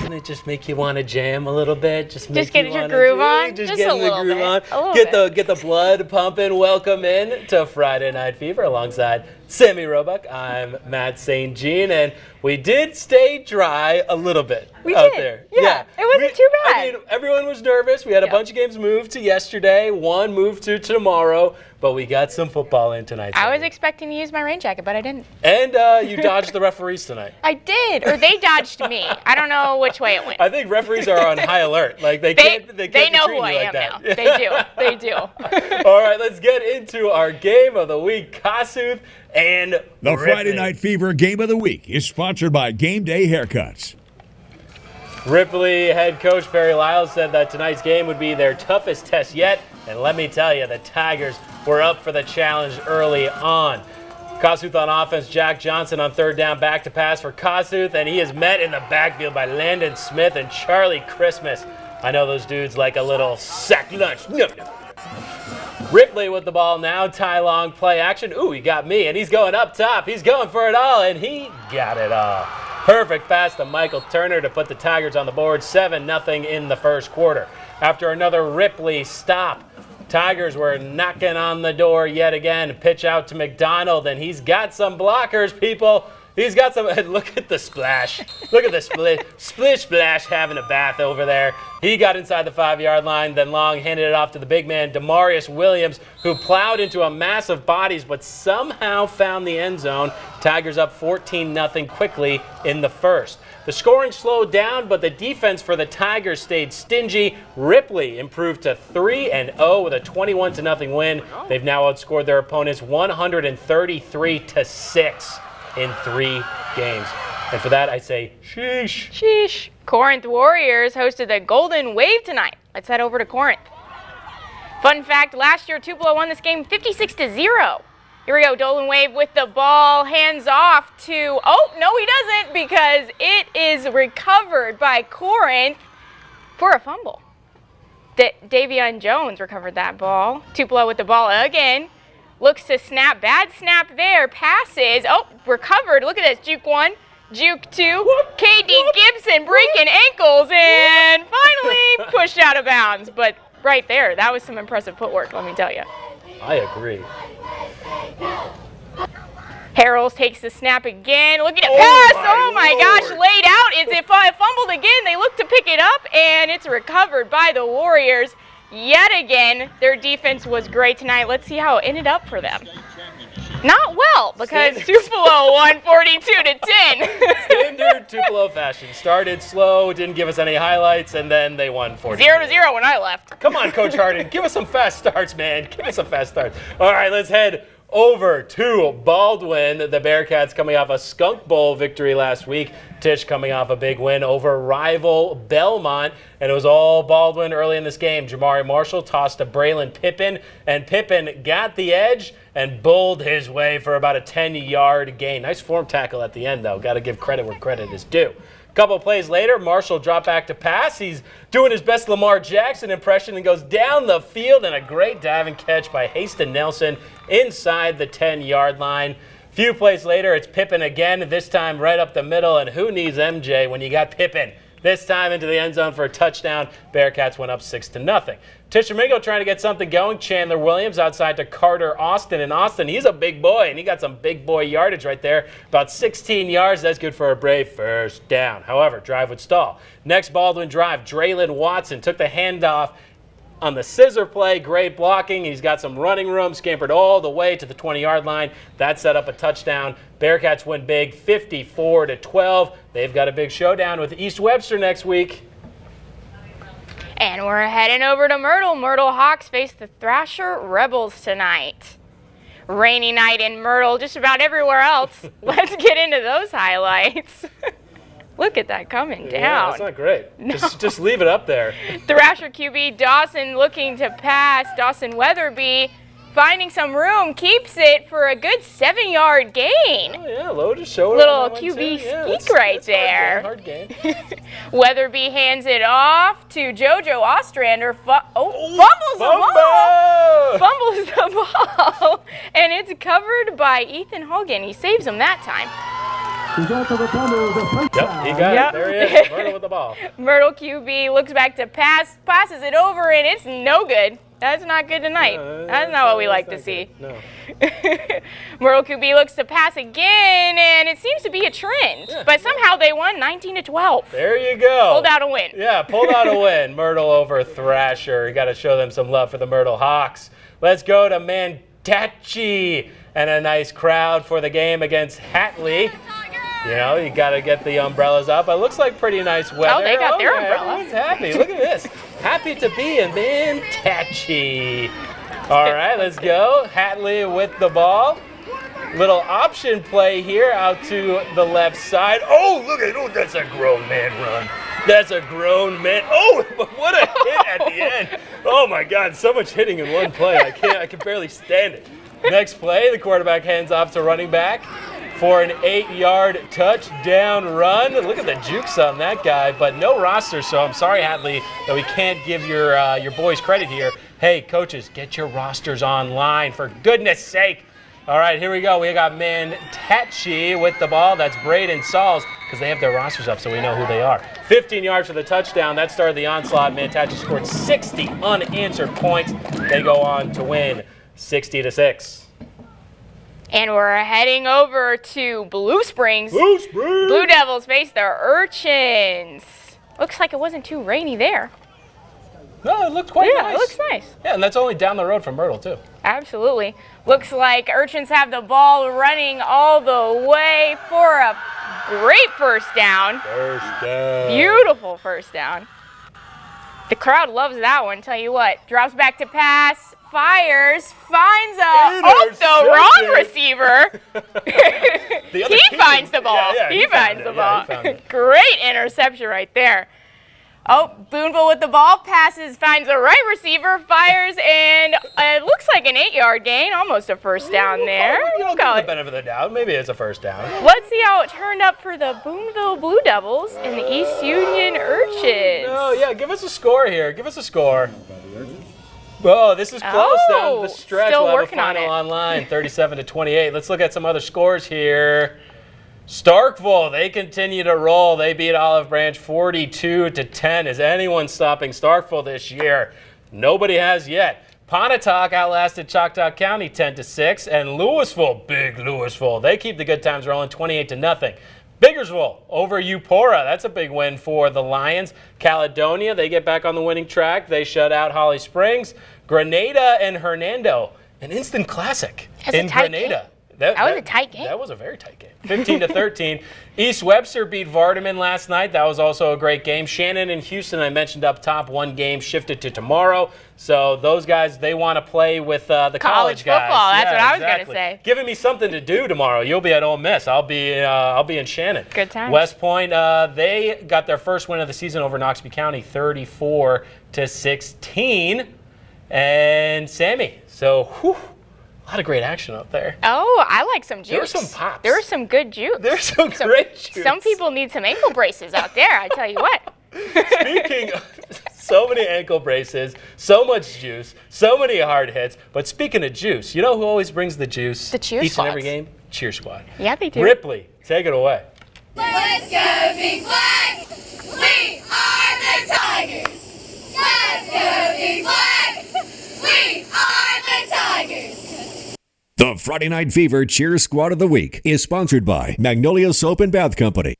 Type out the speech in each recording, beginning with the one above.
Doesn't it just make you want to jam a little bit? Just get your groove on? Just getting the groove on. Get the blood pumping. Welcome in to Friday Night Fever alongside Sammy Roebuck. I'm Matt St. Jean, and we did stay dry a little bit out there. Yeah, it wasn't too bad. I mean, everyone was nervous. We had a bunch of games moved to yesterday. One moved to tomorrow, but we got some football in tonight. I was expecting to use my rain jacket, but I didn't. And you dodged the referees tonight. I did, or they dodged me. I don't know which way it went. I think referees are on high alert. Like they can't know who I am now. They do. All right, let's get into our game of the week. Kossuth and The Ripley. Friday Night Fever Game of the Week is sponsored by Game Day Haircuts. Ripley head coach Perry Lyles said that tonight's game would be their toughest test yet. And let me tell you, the Tigers were up for the challenge early on. Kossuth on offense, Jack Johnson on third down, back to pass for Kossuth, and he is met in the backfield by Landon Smith and Charlie Christmas. I know those dudes like a little sack lunch. Ripley with the ball now, Ty Long play action. Ooh, he got me, and he's going up top. He's going for it all, and he got it all. Perfect pass to Michael Turner to put the Tigers on the board, 7-0 in the first quarter. After another Ripley stop, Tigers were knocking on the door yet again. Pitch out to McDonald, and he's got some blockers, people. He's got some. Look at the splash. Look at the splish splash having a bath over there. He got inside the 5-yard line. Then Long handed it off to the big man, Demarius Williams, who plowed into a mass of bodies but somehow found the end zone. Tigers up 14-0 quickly in the first. The scoring slowed down, but the defense for the Tigers stayed stingy. Ripley improved to 3-0 with a 21-0 win. They've now outscored their opponents 133-6. in 3 games. And for that, I say, sheesh. Sheesh. Corinth Warriors hosted the Golden Wave tonight. Let's head over to Corinth. Fun fact, last year Tupelo won this game 56-0. Here we go, Golden Wave with the ball, hands off to, oh, no he doesn't, because it is recovered by Corinth for a fumble. Davion Jones recovered that ball. Tupelo with the ball again. Looks to snap, bad snap there, passes, oh, recovered, look at this, juke 1, juke 2, KD Gibson breaking ankles and finally pushed out of bounds. But right there, that was some impressive footwork, let me tell you. I agree. Harrells takes the snap again, look at it, pass, oh my gosh, laid out, is it fumbled again, they look to pick it up and it's recovered by the Warriors. Yet again, their defense was great tonight. Let's see how it ended up for them. Not well, because Tupelo won 42-10. Standard Tupelo fashion. Started slow, didn't give us any highlights, and then they won 42. 0-0 when I left. Come on, Coach Harden. Give us some fast starts, man. Give us some fast starts. All right, let's head over to Baldwin. The Bearcats coming off a Skunk Bowl victory last week. Tisch coming off a big win over rival Belmont. And it was all Baldwin early in this game. Jamari Marshall tossed to Braylon Pippin, and Pippin got the edge and bowled his way for about a 10-yard gain. Nice form tackle at the end, though. Got to give credit where credit is due. A couple of plays later, Marshall dropped back to pass. He's doing his best Lamar Jackson impression and goes down the field, and a great diving catch by Haston Nelson inside the 10-yard line. Few plays later, it's Pippin again, this time right up the middle, and who needs MJ when you got Pippin? This time into the end zone for a touchdown. Bearcats went up 6-0. Tishomingo trying to get something going. Chandler Williams outside to Carter Austin. And Austin, he's a big boy, and he got some big boy yardage right there. About 16 yards. That's good for a Brave first down. However, drive would stall. Next Baldwin drive, Draylon Watson took the handoff on the scissor play. Great blocking. He's got some running room. Scampered all the way to the 20-yard line. That set up a touchdown. Bearcats win big, 54-12. They've got a big showdown with East Webster next week. And we're heading over to Myrtle. Myrtle Hawks face the Thrasher Rebels tonight. Rainy night in Myrtle, just about everywhere else. Let's get into those highlights. Look at that coming down. Yeah, that's not great. No. Just leave it up there. Thrasher QB Dawson looking to pass. Dawson Weatherby finding some room, keeps it for a good 7-yard gain. Oh, yeah, low show. Little QB sneak right there. Hard game. Weatherby hands it off to JoJo Ostrander. Fumbles the ball. And it's covered by Ethan Hogan. He saves him that time. Yep, he got it. There he is. Myrtle with the ball. Myrtle QB looks back to pass, passes it over, and it's no good. That's not good tonight. That's not what we like to see. No. Myrtle QB looks to pass again, and it seems to be a trend. Yeah. But somehow they won 19-12. There you go. Pulled out a win. Yeah, pulled out a win. Myrtle over Thrasher. You got to show them some love for the Myrtle Hawks. Let's go to Mantachi and a nice crowd for the game against Hatley. You know, you got to get the umbrellas up. It looks like pretty nice weather. Oh, they got their umbrella. Everyone's happy. Look at this. Happy to be in Mantachi. All right, let's go. Hatley with the ball. Little option play here out to the left side. Oh, look at it. That's a grown man run. That's a grown man. Oh, what a hit at the end. Oh, my God. So much hitting in one play. I can barely stand it. Next play, the quarterback hands off to running back for an 8-yard touchdown run. Look at the jukes on that guy, but no roster, so I'm sorry, Hatley, that we can't give your boys credit here. Hey, coaches, get your rosters online, for goodness sake. All right, here we go. We got Mantachi with the ball. That's Braden Sauls, because they have their rosters up, so we know who they are. 15 yards for the touchdown. That started the onslaught. Mantachi scored 60 unanswered points. They go on to win 60-6. And we're heading over to Blue Springs. Blue Springs! Blue Devils face the Urchins. Looks like it wasn't too rainy there. No, it looked quite nice. Yeah, it looks nice. Yeah, and that's only down the road from Myrtle, too. Absolutely. Looks like Urchins have the ball running all the way for a great first down. First down. Beautiful first down. The crowd loves that one, tell you what. Drops back to pass. Fires, finds the wrong receiver. He finds the ball. Yeah, he finds the ball. Yeah, he found it. Great interception right there. Oh, Boonville with the ball, passes, finds the right receiver, fires, and it looks like an 8-yard gain, almost a first down there. You don't give the benefit of the doubt. Maybe it's a first down. Let's see how it turned up for the Boonville Blue Devils and the East Union Urchins. Oh, yeah, give us a score here. Give us a score. Oh, this is close down the stretch. Still we'll have a working on final it. online, 37-28. Let's look at some other scores here. Starkville, they continue to roll. They beat Olive Branch 42-10. Is anyone stopping Starkville this year? Nobody has yet. Pontotoc outlasted Choctaw County 10-6, and Louisville, big Louisville, they keep the good times rolling 28-0. Biggersville over Eupora. That's a big win for the Lions. Caledonia, they get back on the winning track. They shut out Holly Springs. Grenada and Hernando, an instant classic in Grenada. That was a tight game. That was a very tight game. 15-13. East Webster beat Vardaman last night. That was also a great game. Shannon and Houston, I mentioned up top, one game shifted to tomorrow. So those guys, they want to play with the college guys. Football. That's what I was going to say. Giving me something to do tomorrow. You'll be at Ole Miss. I'll be in Shannon. Good times. West Point, they got their first win of the season over Noxubee County, 34-16. And Sammy. So, whew. A lot of great action up there. Oh, I like some juice. There were some pops. There was some good juice. There's some great juice. Some people need some ankle braces out there, I tell you what. Speaking of so many ankle braces, so much juice, so many hard hits. But speaking of juice, you know who always brings the juice? The cheer each squads. and every game? Cheer squad. Yeah, they do. Ripley, take it away. Let's go, Big Flag! We are the Tigers! Let's go, Big Flag! We are the Tigers! The Friday Night Fever Cheer Squad of the Week is sponsored by Magnolia Soap and Bath Company.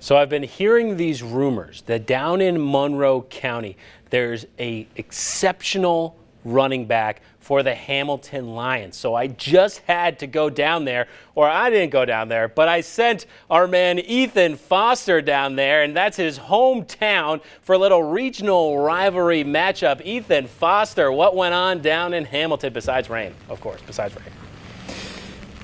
So I've been hearing these rumors that down in Monroe County, there's a exceptional running back for the Hamilton Lions. So I just had to go down there, or I didn't go down there, but I sent our man Ethan Foster down there, and that's his hometown for a little regional rivalry matchup. Ethan Foster, what went on down in Hamilton besides rain? Of course, besides rain.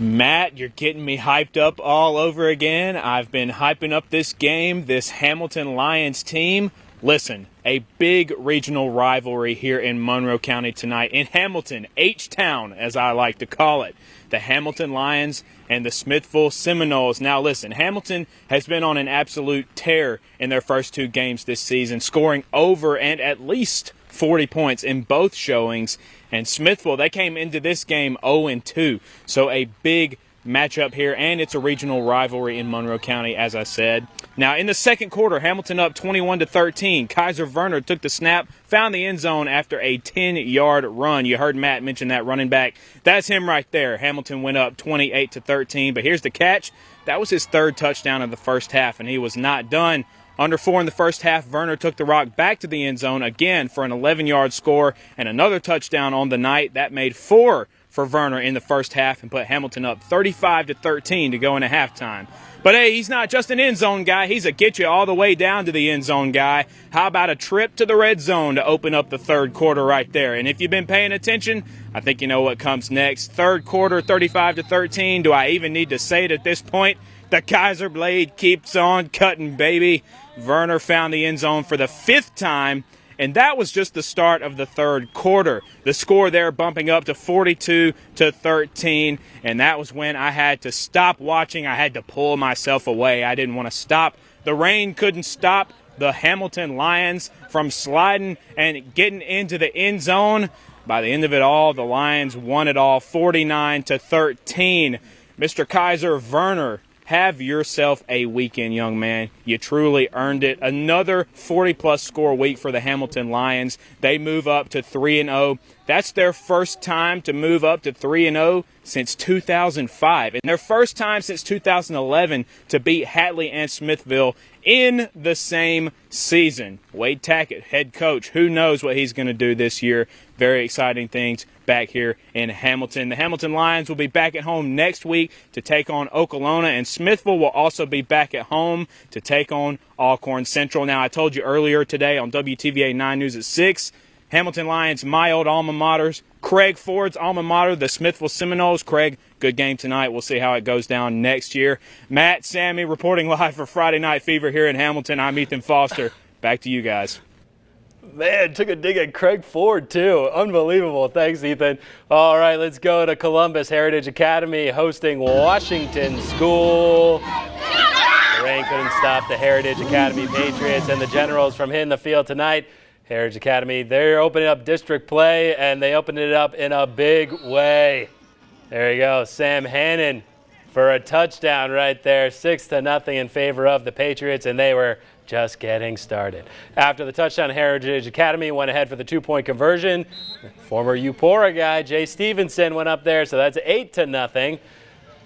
Matt, you're getting me hyped up all over again. I've been hyping up this game, this Hamilton Lions team. Listen, a big regional rivalry here in Monroe County tonight. In Hamilton, H-Town, as I like to call it. The Hamilton Lions and the Smithville Seminoles. Now listen, Hamilton has been on an absolute tear in their first two games this season, scoring over and at least 40 points in both showings. And Smithville, they came into this game 0-2. So a big matchup here, and it's a regional rivalry in Monroe County, as I said. Now, in the second quarter, Hamilton up 21-13. Kaiser Werner took the snap, found the end zone after a 10-yard run. You heard Matt mention that running back. That's him right there. Hamilton went up 28-13, but here's the catch. That was his third touchdown of the first half, and he was not done. Under 4 in the first half, Werner took the rock back to the end zone again for an 11-yard score and another touchdown on the night. That made 4 for Werner in the first half and put Hamilton up 35-13 to go into halftime. But hey, he's not just an end zone guy. He's a get you all the way down to the end zone guy. How about a trip to the red zone to open up the third quarter right there? And if you've been paying attention, I think you know what comes next. Third quarter, 35-13. Do I even need to say it at this point? The Kaiser blade keeps on cutting, baby. Werner found the end zone for the 5th time, and that was just the start of the third quarter. The score there bumping up to 42-13, and that was when I had to stop watching. I had to pull myself away. I didn't want to stop. The rain couldn't stop the Hamilton Lions from sliding and getting into the end zone. By the end of it all, the Lions won it all 49-13. Mr. Kaiser Werner, have yourself a weekend, young man. You truly earned it. Another 40-plus score week for the Hamilton Lions. They move up to 3-0. That's their first time to move up to 3-0 since 2005. And their first time since 2011 to beat Hatley and Smithville in the same season. Wade Tackett, head coach. Who knows what he's going to do this year. Very exciting things back here in Hamilton. The Hamilton Lions will be back at home next week to take on Okolona, and Smithville will also be back at home to take on Alcorn Central. Now, I told you earlier today on WTVA 9 News at 6, Hamilton Lions, my old alma maters, Craig Ford's alma mater, the Smithville Seminoles. Craig, good game tonight. We'll see how it goes down next year. Matt, Sammy, reporting live for Friday Night Fever here in Hamilton. I'm Ethan Foster. Back to you guys. Man, took a dig at Craig Ford, too. Unbelievable. Thanks, Ethan. All right, let's go to Columbus. Heritage Academy hosting Washington School. The rain couldn't stop the Heritage Academy Patriots and the Generals from hitting the field tonight. Heritage Academy, they're opening up district play, and they opened it up in a big way. There you go. Sam Hannon for a touchdown right there. 6-0 in favor of the Patriots, and they were just getting started. After the touchdown, Heritage Academy went ahead for the 2-point conversion. Former Upora guy, Jay Stevenson, went up there, so that's 8-0.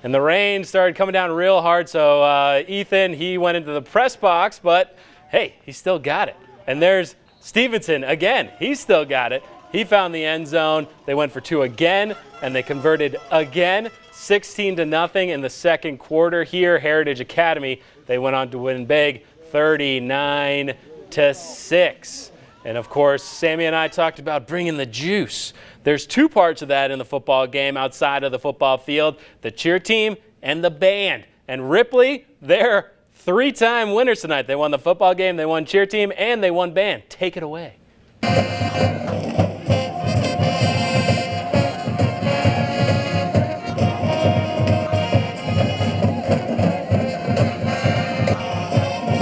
And the rain started coming down real hard, so Ethan, he went into the press box, but hey, he still got it. And there's Stevenson again. He still got it. He found the end zone. They went for 2 again, and they converted again. 16-0 in the second quarter here. Heritage Academy, they went on to win big, 39-6. And of course, Sammy and I talked about bringing the juice. There's 2 parts of that in the football game outside of the football field, the cheer team and the band. And Ripley, they're 3-time winners tonight. They won the football game, they won cheer team, and they won band. Take it away.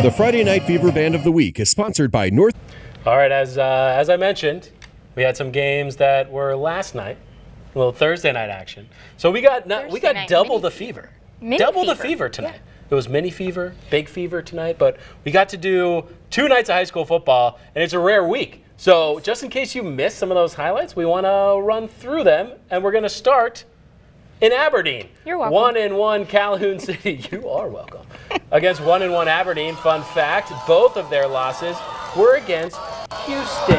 The Friday Night Fever Band of the Week is sponsored by North. All right, as I mentioned, we had some games that were last night, a little Thursday night action. So we got double the fever. Double the fever tonight. Yeah. It was mini fever, big fever tonight, but we got to do 2 nights of high school football, and it's a rare week. So just in case you missed some of those highlights, we want to run through them, and we're going to start in Aberdeen. You're welcome. 1-1 Calhoun City. You are welcome. Against 1-1 Aberdeen. Fun fact, both of their losses were against Houston.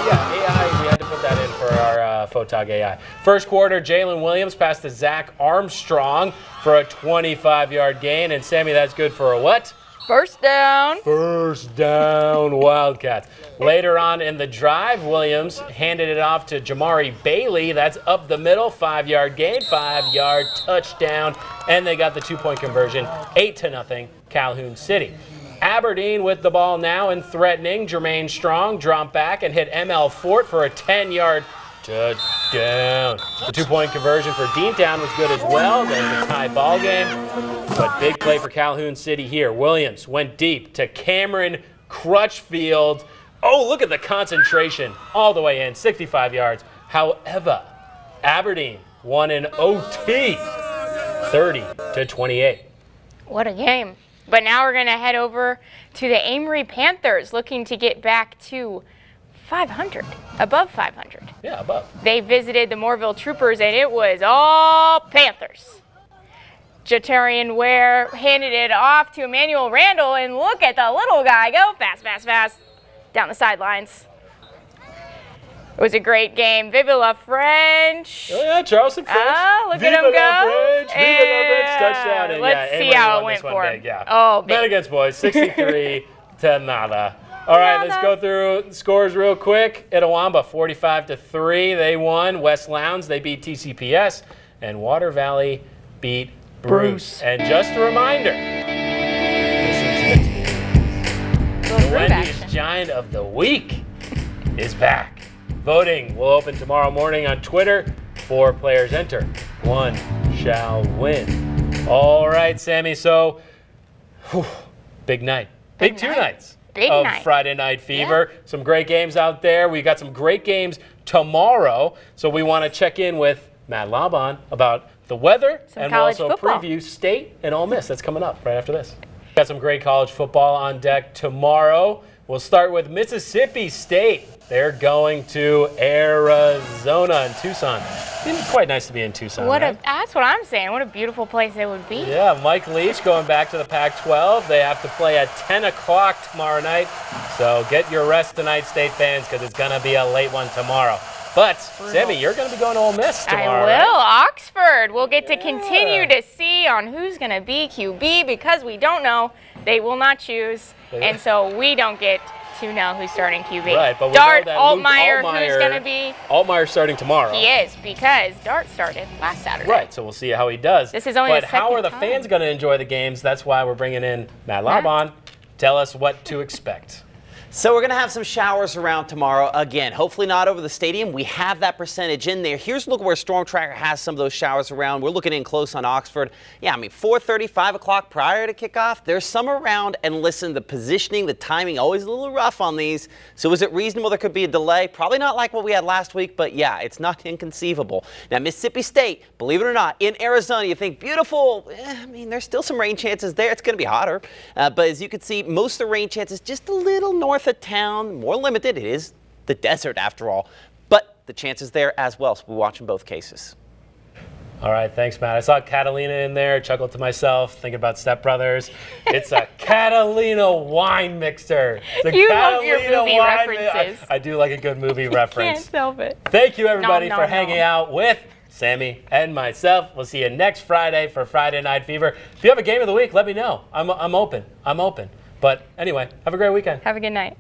Yeah, AI, we had to put that in for our Photog AI. First quarter, Jalen Williams passed to Zach Armstrong for a 25-yard gain. And Sammy, that's good for a what? First down. First down, Wildcats. Later on in the drive, Williams handed it off to Jamari Bailey. That's up the middle, 5-yard gain, 5-yard touchdown. And they got the 2-point conversion, 8-0 Calhoun City. Aberdeen with the ball now and threatening. Jermaine Strong dropped back and hit ML Fort for a 10-yard touchdown. The 2-point conversion for Deantown was good as well. There's a tie ball game. But big play for Calhoun City here. Williams went deep to Cameron Crutchfield. Oh, look at the concentration all the way in, 65 yards. However, Aberdeen won in OT, 30-28. What a game. But now we're going to head over to the Amory Panthers, looking to get back to 500, above 500. Yeah, above. They visited the Mooreville Troopers, and it was all Panthers. Jatarian Ware handed it off to Emmanuel Randall, and look at the little guy go fast, fast, fast down the sidelines. It was a great game. Vive la French. Oh, yeah, Charleston French. Ah, look Vive at him la go. French. Vive la French. Touchdown. And Let's yeah, see Amory how won it went this one for big, him. yeah. Oh, big. Men against boys, 63 to nada. All right, let's go through the scores real quick. Itawamba, 45-3. They won. West Lowndes, they beat TCPS. And Water Valley beat Bruce. And just a reminder, the Wendy's Giant of the Week is back. Voting will open tomorrow morning on Twitter. 4 players enter. 1 shall win. All right, Sammy, so big night. Big 2 nights of Friday Night Fever. Yeah. Some great games out there. We got some great games tomorrow. So we want to check in with Matt Laban about the weather and we'll also preview State and Ole Miss. That's coming up right after this. Got some great college football on deck tomorrow. We'll start with Mississippi State. They're going to Arizona in Tucson. It'd be quite nice to be in Tucson. That's what I'm saying. What a beautiful place it would be. Yeah, Mike Leach going back to the Pac-12. They have to play at 10 o'clock tomorrow night. So get your rest tonight, State fans, because it's going to be a late one tomorrow. But, Sammy, you're going to be going to Ole Miss tomorrow. I will. Right? Oxford. We'll get to continue to see on who's going to be QB because we don't know. They will not choose. And so we don't get to know who's starting QB. Right, but we Dart, know that Altmaier, who's going to be. Altmaier's starting tomorrow. He is, because Dart started last Saturday. Right, so we'll see how he does. This is only the second how are the time. fans going to enjoy the games? That's why we're bringing in Matt Laban. Tell us what to expect. So we're going to have some showers around tomorrow. Again, hopefully not over the stadium. We have that percentage in there. Here's a look where Storm Tracker has some of those showers around. We're looking in close on Oxford. Yeah, I mean, 4:30, 5 o'clock prior to kickoff. There's some around. And listen, the positioning, the timing, always a little rough on these. So is it reasonable there could be a delay? Probably not like what we had last week, but yeah, it's not inconceivable. Now, Mississippi State, believe it or not, in Arizona, you think beautiful. I mean, there's still some rain chances there. It's going to be hotter. But as you can see, most of the rain chances just a little north of town, more limited. It is the desert after all, but the chances there as well. So we're watching both cases. All right, thanks, Matt. I saw Catalina in there, chuckled to myself, thinking about Step Brothers. It's a Catalina wine mixer. You love your movie references. I do like a good movie reference. Can't help it. Thank you, everybody, for hanging out with Sammy and myself. We'll see you next Friday for Friday Night Fever. If you have a game of the week, let me know. I'm open. But anyway, have a great weekend. Have a good night.